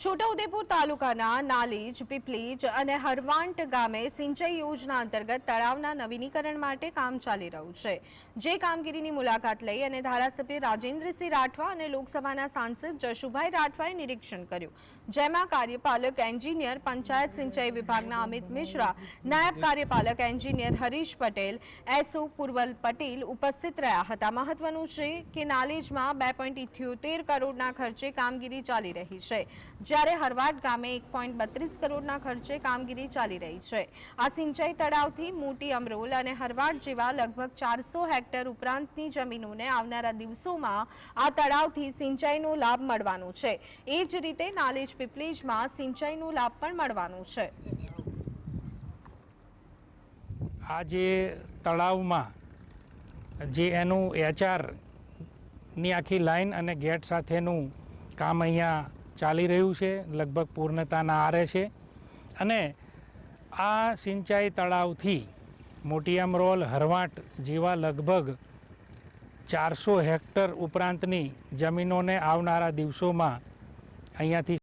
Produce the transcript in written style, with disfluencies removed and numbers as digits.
છોટાઉદેપુર તાલુકાના નાલીજ, પીપલીજ અને હરવાંટ ગામે સિંચાઈ યોજના અંતર્ગત તળાવના નવીનીકરણ માટે કામ ચાલી રહ્યું છે, જે કામગીરીની મુલાકાત લઈ અને ધારાસભ્ય રાજેન્દ્રસિંહ રાઠવા અને લોકસભાના સાંસદ જશુભાઈ રાઠવાએ નિરીક્ષણ કર્યું, જેમાં કાર્યપાલક એન્જિનિયર પંચાયત સિંચાઈ વિભાગના અમિત મિશ્રા, નાયબ કાર્યપાલક એન્જિનિયર હરીશ પટેલ, એસઓ પૂર્વલ પટેલ ઉપસ્થિત રહ્યા હતા। મહત્વનું છે કે નાલીજમાં 2.78 કરોડના ખર્ચે કામગીરી ચાલી રહી છે, જ્યારે હરવાટ ગામે 1.32 કરોડના ખર્ચે કામગીરી ચાલી રહી છે। આ સિંચાઈ તળાવથી મોટી અમરોલ અને હરવાટ જેવા લગભગ 400 હેક્ટર ઉપરાંતની જમીનોને આવનારા દિવસોમાં આ તળાવથી સિંચાઈનો લાભ મળવાનો છે। એ જ રીતે નાલીજ પીપલીજમાં સિંચાઈનો લાભ પણ મળવાનો છે। આ જે તળાવમાં જે એનું એચઆર ની આખી લાઈન અને ગેટ સાથેનું કામ અહીંયા ચાલી રહ્યું છે, લગભગ પૂર્ણતાના આરે છે અને આ સિંચાઈ તળાવથી મોટી અમરોલ, હરવાટ જેવા લગભગ 400 હેક્ટર ઉપરાંતની જમીનોને આવનારા દિવસોમાં અહીંયાથી